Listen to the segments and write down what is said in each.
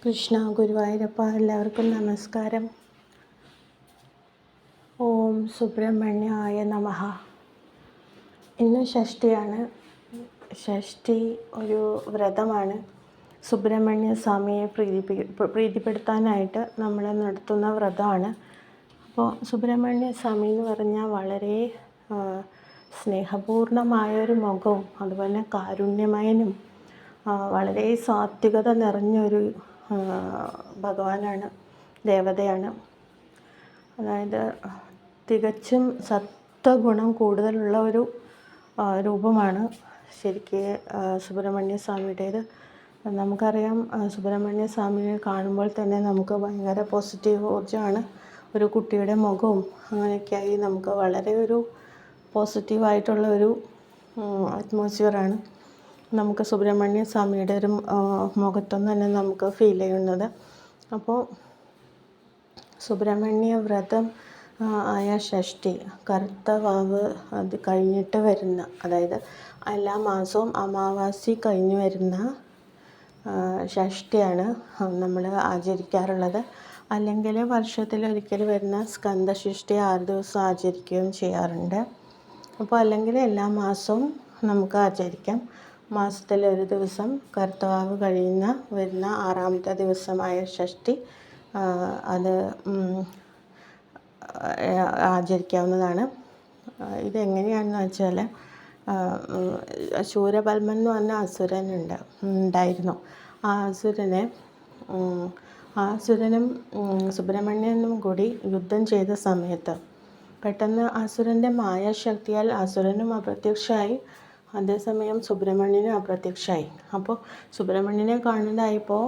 കൃഷ്ണ ഗുരുവായൂരപ്പ, എല്ലാവർക്കും നമസ്കാരം. ഓം സുബ്രഹ്മണ്യായ നമഃ. ഇന്ന് ഷഷ്ഠിയാണ്. ഷഷ്ഠി ഒരു വ്രതമാണ്. സുബ്രഹ്മണ്യ സ്വാമിയെ പ്രീതിപ്പെടുത്താനായിട്ട് നമ്മൾ നടത്തുന്ന വ്രതമാണ്. അപ്പോൾ സുബ്രഹ്മണ്യ സ്വാമി എന്ന് പറഞ്ഞാൽ വളരെ സ്നേഹപൂർണമായൊരു മുഖവും അതുപോലെ കാരുണ്യമയനും വളരെ സാത്വികത നിറഞ്ഞൊരു ഭഗവാനാണ്, ദേവതയാണ്. അതായത് തികച്ചും സത്വഗുണം കൂടുതലുള്ള ഒരു രൂപമാണ് ശരിക്ക് സുബ്രഹ്മണ്യ സ്വാമിയുടേത്. നമുക്കറിയാം, സുബ്രഹ്മണ്യ സ്വാമിയെ കാണുമ്പോൾ തന്നെ നമുക്ക് ഭയങ്കര പോസിറ്റീവ് ഊർജ്ജമാണ്. ഒരു കുട്ടിയുടെ മുഖവും അങ്ങനെയൊക്കെയായി നമുക്ക് വളരെ ഒരു പോസിറ്റീവായിട്ടുള്ള ഒരു അറ്റ്മോസ്ഫിയറാണ് നമുക്ക് സുബ്രഹ്മണ്യ സ്വാമിയുടെ ഒരു മുഖത്തുനിന്ന് തന്നെ നമുക്ക് ഫീൽ ചെയ്യുന്നത്. അപ്പോൾ സുബ്രഹ്മണ്യ വ്രതം ആയ ഷഷ്ഠി, കറുത്ത വാവ് അത് കഴിഞ്ഞിട്ട് വരുന്ന, അതായത് എല്ലാ മാസവും അമാവാസി കഴിഞ്ഞ് വരുന്ന ഷഷ്ഠിയാണ് നമ്മൾ ആചരിക്കാറുള്ളത്. അല്ലെങ്കിൽ വർഷത്തിലൊരിക്കൽ വരുന്ന സ്കന്ദഷഷ്ഠി 6 ദിവസം ആചരിക്കുകയും ചെയ്യാറുണ്ട്. അപ്പോൾ അല്ലെങ്കിൽ എല്ലാ മാസവും നമുക്ക് ആചരിക്കാം. മാസത്തിലൊരു ദിവസം കറുത്തവാവ് വരുന്ന 6ാമത്തെ ദിവസമായ ഷഷ്ഠി അത് ആചരിക്കാവുന്നതാണ്. ഇതെങ്ങനെയാണെന്ന് വെച്ചാൽ, ശൂരപത്മൻ എന്ന് പറഞ്ഞ ഉണ്ടായിരുന്നു. ആ അസുരനും സുബ്രഹ്മണ്യനും കൂടി യുദ്ധം ചെയ്ത സമയത്ത് പെട്ടെന്ന് അസുരൻ്റെ മായാശക്തിയാൽ അസുരനും അപ്രത്യക്ഷമായി, അതേസമയം സുബ്രഹ്മണ്യനും അപ്രത്യക്ഷമായി. അപ്പോൾ സുബ്രഹ്മണ്യനെ കാണുന്നതായപ്പോൾ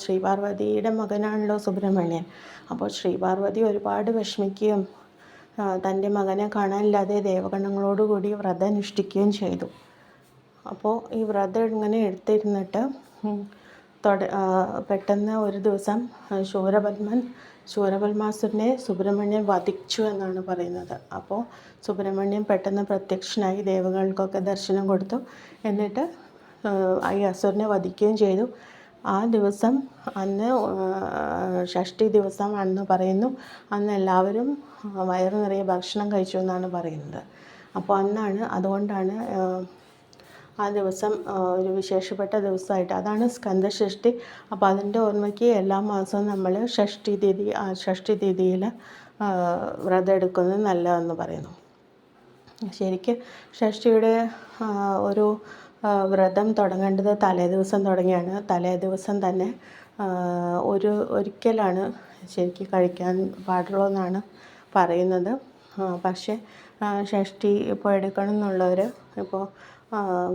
ശ്രീപാർവതിയുടെ മകനാണല്ലോ സുബ്രഹ്മണ്യൻ. അപ്പോൾ ശ്രീപാർവതി ഒരുപാട് വിഷമിക്കുകയും തൻ്റെ മകനെ കാണാനില്ലാതെ ദേവഗണങ്ങളോടുകൂടി വ്രതം അനുഷ്ഠിക്കുകയും ചെയ്തു. അപ്പോൾ ഈ വ്രതം ഇങ്ങനെ എടുത്തിരുന്നിട്ട് പെട്ടെന്ന് ഒരു ദിവസം ശൂരപത്മാസുരനെ സുബ്രഹ്മണ്യൻ വധിച്ചു എന്നാണ് പറയുന്നത്. അപ്പോൾ സുബ്രഹ്മണ്യൻ പെട്ടെന്ന് പ്രത്യക്ഷനായി ദേവകൾക്കൊക്കെ ദർശനം കൊടുത്തു. എന്നിട്ട് ഈ അസുരനെ വധിക്കുകയും ചെയ്തു. ആ ദിവസം അന്ന് ഷഷ്ഠി ദിവസമാണെന്ന് പറയുന്നു. അന്ന് എല്ലാവരും വയറു നിറയെ ഭക്ഷണം കഴിച്ചു എന്നാണ് പറയുന്നത്. അപ്പോൾ അതുകൊണ്ടാണ് ആ ദിവസം ഒരു വിശേഷപ്പെട്ട ദിവസമായിട്ട്, അതാണ് സ്കന്ദഷഷ്ഠി. അപ്പോൾ അതിൻ്റെ ഓർമ്മയ്ക്ക് എല്ലാ മാസവും നമ്മൾ ഷഷ്ഠി തിഥിയിൽ വ്രതം എടുക്കുന്നത് നല്ലതെന്ന് പറയുന്നു. ശരിക്കും ഷഷ്ഠിയുടെ ഒരു വ്രതം തുടങ്ങേണ്ടത് തലേദിവസം തുടങ്ങിയാണ്. തലേദിവസം തന്നെ ഒരിക്കലാണ് ശരിക്കും കഴിക്കാൻ പാടുള്ളൂ എന്നാണ് പറയുന്നത്. പക്ഷേ ഷഷ്ഠി ഇപ്പോൾ എടുക്കണം എന്നുള്ളവർ, ഇപ്പോൾ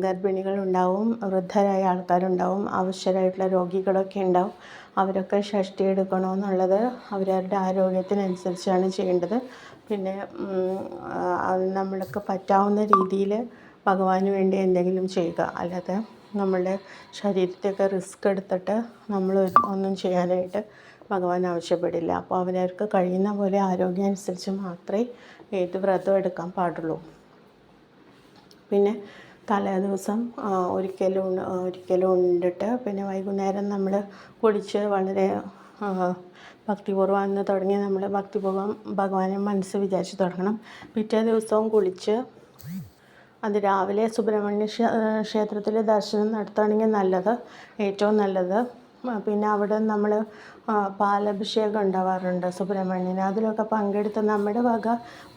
ഗർഭിണികളുണ്ടാവും, വൃദ്ധരായ ആൾക്കാരുണ്ടാവും, അവശരായിട്ടുള്ള രോഗികളൊക്കെ ഉണ്ടാവും. അവരൊക്കെ ഷഷ്ഠി എടുക്കണമെന്നുള്ളത് അവരവരുടെ ആരോഗ്യത്തിനനുസരിച്ചാണ് ചെയ്യേണ്ടത്. പിന്നെ നമ്മൾക്ക് പറ്റാവുന്ന രീതിയിൽ ഭഗവാന് വേണ്ടി എന്തെങ്കിലും ചെയ്യുക. അല്ലാതെ നമ്മളുടെ ശരീരത്തെയൊക്കെ റിസ്ക് എടുത്തിട്ട് നമ്മൾ ഒന്നും ചെയ്യാനായിട്ട് ഭഗവാൻ ആവശ്യപ്പെടില്ല. അപ്പോൾ അവരവർക്ക് കഴിയുന്ന പോലെ ആരോഗ്യം അനുസരിച്ച് മാത്രമേ ഏത് വ്രതം എടുക്കാൻ പാടുള്ളൂ. പിന്നെ തലേദിവസം ഒരിക്കലും ഉണ്ടിട്ട് പിന്നെ വൈകുന്നേരം നമ്മൾ കുളിച്ച് വളരെ ഭക്തിപൂർവ്വം അന്ന് തുടങ്ങി നമ്മൾ ഭക്തിപൂർവ്വം ഭഗവാനെ മനസ്സ് വിചാരിച്ച് തുടങ്ങണം. പിറ്റേ ദിവസവും കുളിച്ച് അത് രാവിലെ സുബ്രഹ്മണ്യ ക്ഷേത്രത്തിൽ ദർശനം നടത്തുകയാണെങ്കിൽ ഏറ്റവും നല്ലത്. പിന്നെ അവിടെ നമ്മൾ പാലഭിഷേകം ഉണ്ടാവാറുണ്ട് സുബ്രഹ്മണ്യന്. അതിലൊക്കെ പങ്കെടുത്ത് നമ്മുടെ വക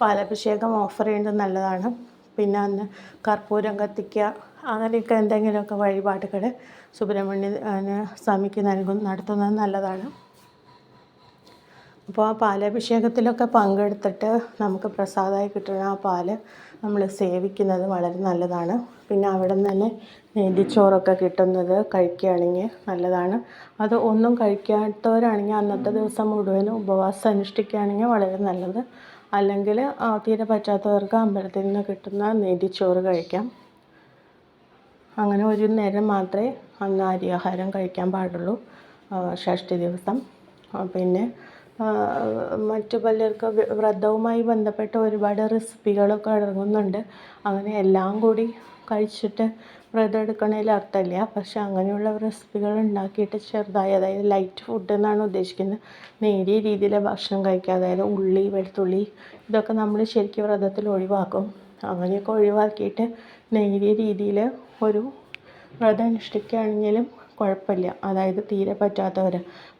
പാലഭിഷേകം ഓഫർ ചെയ്യേണ്ടത് നല്ലതാണ്. പിന്നെ അന്ന് കർപ്പൂരം കത്തിക്കുക, അങ്ങനെയൊക്കെ എന്തെങ്കിലുമൊക്കെ വഴിപാടുകൾ സുബ്രഹ്മണ്യ സ്വാമിക്ക് നടത്തുന്നത് നല്ലതാണ്. അപ്പോൾ ആ പാലഭിഷേകത്തിലൊക്കെ പങ്കെടുത്തിട്ട് നമുക്ക് പ്രസാദമായി കിട്ടുന്ന ആ പാല് നമ്മൾ സേവിക്കുന്നത് വളരെ നല്ലതാണ്. പിന്നെ അവിടെ നിന്ന് തന്നെ നെയ്തിച്ചോറൊക്കെ കിട്ടുന്നത് കഴിക്കുകയാണെങ്കിൽ നല്ലതാണ്. അത് ഒന്നും കഴിക്കാത്തവരാണെങ്കിൽ അന്നത്തെ ദിവസം മുഴുവനും ഉപവാസം അനുഷ്ഠിക്കുകയാണെങ്കിൽ വളരെ നല്ലത്. അല്ലെങ്കിൽ തീരെ പറ്റാത്തവർക്ക് അമ്പലത്തിൽ നിന്ന് കിട്ടുന്ന നെയ്തിച്ചോറ് കഴിക്കാം. അങ്ങനെ ഒരു നേരം മാത്രമേ അന്ന് അരിയാഹാരം കഴിക്കാൻ പാടുള്ളൂ ഷഷ്ഠി ദിവസം. പിന്നെ മറ്റു പലർക്ക് വ്രതവുമായി ബന്ധപ്പെട്ട ഒരുപാട് റെസിപ്പികളൊക്കെ ഇറങ്ങുന്നുണ്ട്. അങ്ങനെ എല്ലാം കൂടി കഴിച്ചിട്ട് വ്രതം എടുക്കണതിൽ അർത്ഥമില്ല. പക്ഷെ അങ്ങനെയുള്ള റെസിപ്പികൾ ഉണ്ടാക്കിയിട്ട് ചെറുതായി, അതായത് ലൈറ്റ് ഫുഡ് എന്നാണ് ഉദ്ദേശിക്കുന്നത്, നേരിയ രീതിയിൽ ഭക്ഷണം കഴിക്കുക. അതായത് ഉള്ളി, വെളുത്തുള്ളി ഇതൊക്കെ നമ്മൾ ശരിക്കും വ്രതത്തിൽ ഒഴിവാക്കും. അങ്ങനെയൊക്കെ ഒഴിവാക്കിയിട്ട് നേരിയ രീതിയിൽ ഒരു വ്രതം അനുഷ്ഠിക്കുകയാണെങ്കിലും കുഴപ്പമില്ല. അതായത് തീരെ പറ്റാത്തവർ,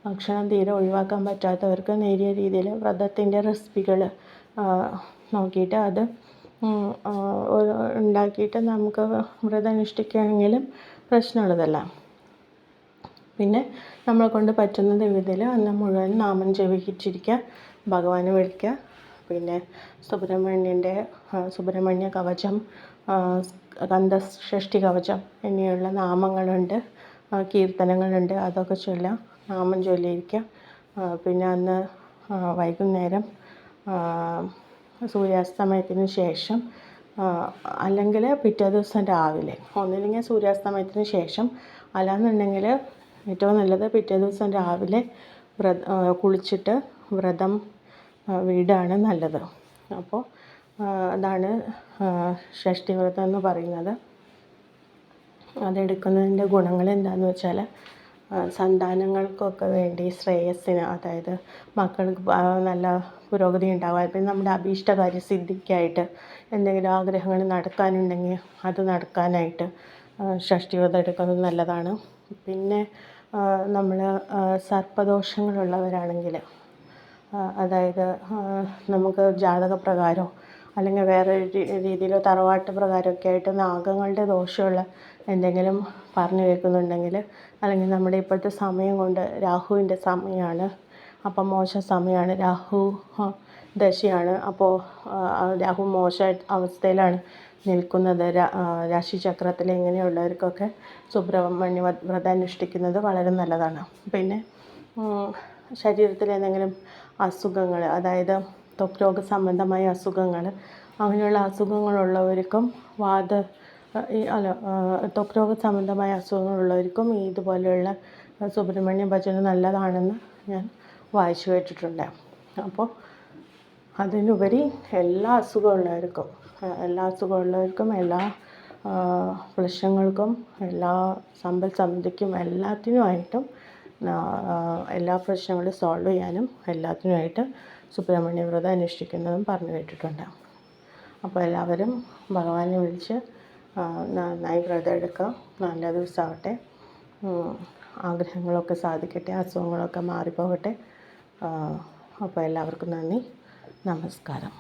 ഭക്ഷണം തീരെ ഒഴിവാക്കാൻ പറ്റാത്തവർക്ക് നേരിയ രീതിയിൽ വ്രതത്തിൻ്റെ റെസിപ്പികൾ നോക്കിയിട്ട് അത് ഉണ്ടാക്കിയിട്ട് നമുക്ക് വ്രതം അനുഷ്ഠിക്കുകയാണെങ്കിലും പ്രശ്നമുള്ളതല്ല. പിന്നെ നമ്മളെ കൊണ്ട് പറ്റുന്ന വിധത്തിൽ അന്ന് മുഴുവൻ നാമം ജപിച്ചിരിക്കുക, ഭഗവാനെ വിളിക്കുക. പിന്നെ സുബ്രഹ്മണ്യ കവചം, കന്തഷ്ഠി കവചം എന്നിവയുള്ള നാമങ്ങളുണ്ട്, കീർത്തനങ്ങളുണ്ട്. അതൊക്കെ ചൊല്ലുക, നാമം ചൊല്ലിയിരിക്കുക. പിന്നെ അന്ന് വൈകുന്നേരം സൂര്യാസ്തമയത്തിന് ശേഷം, അല്ലെങ്കിൽ പിറ്റേ ദിവസം രാവിലെ, ഒന്നില്ലെങ്കിൽ സൂര്യാസ്തമയത്തിന് ശേഷം, അല്ലാന്നുണ്ടെങ്കിൽ ഏറ്റവും നല്ലത് പിറ്റേ ദിവസം രാവിലെ കുളിച്ചിട്ട് വ്രതം വീടാണ് നല്ലത്. അപ്പോൾ അതാണ് ഷഷ്ഠി വ്രതം എന്ന് പറയുന്നത്. അതെടുക്കുന്നതിൻ്റെ ഗുണങ്ങൾ എന്താണെന്ന് വെച്ചാൽ, സന്താനങ്ങൾക്കൊക്കെ വേണ്ടി ശ്രേയസ്സിന്, അതായത് മക്കൾക്ക് നല്ല പുരോഗതി ഉണ്ടാവാൻ, പിന്നെ നമ്മുടെ അഭീഷ്ടകാര്യ സിദ്ധിക്കായിട്ട് എന്തെങ്കിലും ആഗ്രഹങ്ങൾ നടക്കാനുണ്ടെങ്കിൽ അത് നടക്കാനായിട്ട് ഷഷ്ഠിവ്രതം എടുക്കുന്നത് നല്ലതാണ്. പിന്നെ നമ്മൾ സർപ്പദോഷങ്ങളുള്ളവരാണെങ്കിൽ, അതായത് നമുക്ക് ജാതകപ്രകാരമോ അല്ലെങ്കിൽ വേറെ രീതിയിൽ തറവാട്ട് പ്രകാരമൊക്കെ ആയിട്ട് നാഗങ്ങളുടെ ദോഷമുള്ള എന്തെങ്കിലും പറഞ്ഞു കേൾക്കുന്നുണ്ടെങ്കിൽ, അല്ലെങ്കിൽ നമ്മുടെ ഇപ്പോഴത്തെ സമയം കൊണ്ട് രാഹുവിൻ്റെ സമയമാണ്, അപ്പം മോശം സമയമാണ്, രാഹു ദശയാണ്. അപ്പോൾ രാഹു മോശ അവസ്ഥയിലാണ് നിൽക്കുന്നത്. രാശിചക്രത്തിൽ ഇങ്ങനെയുള്ളവർക്കൊക്കെ സുബ്രഹ്മണ്യ വ്രതം അനുഷ്ഠിക്കുന്നത് വളരെ നല്ലതാണ്. പിന്നെ ശരീരത്തിൽ എന്തെങ്കിലും അസുഖങ്ങൾ, അതായത് ത്വക്ക് രോഗ സംബന്ധമായ അസുഖങ്ങൾ, അങ്ങനെയുള്ള അസുഖങ്ങളുള്ളവർക്കും ത്വക്ക് രോഗ സംബന്ധമായ അസുഖങ്ങളുള്ളവർക്കും ഇതുപോലെയുള്ള സുബ്രഹ്മണ്യ ഭജന നല്ലതാണെന്ന് ഞാൻ വായിച്ചു കേട്ടിട്ടുണ്ട്. അപ്പോൾ അതിനുപരി എല്ലാ അസുഖമുള്ളവർക്കും എല്ലാ പ്രശ്നങ്ങൾക്കും, എല്ലാ സമ്പൽ സമൃദ്ധിക്കും, എല്ലാത്തിനുമായിട്ടും, എല്ലാ പ്രശ്നങ്ങളും സോൾവ് ചെയ്യാനും എല്ലാത്തിനുമായിട്ട് സുബ്രഹ്മണ്യ വ്രതം അനുഷ്ഠിക്കുന്നതും പറഞ്ഞു കേട്ടിട്ടുണ്ട്. അപ്പോൾ എല്ലാവരും ഭഗവാനെ വിളിച്ച് നന്നായി വ്രതം എടുക്കുക. നല്ല ദിവസമാവട്ടെ, ആഗ്രഹങ്ങളൊക്കെ സാധിക്കട്ടെ, അസുഖങ്ങളൊക്കെ മാറിപ്പോകട്ടെ. അപ്പോൾ എല്ലാവർക്കും നന്ദി, നമസ്കാരം.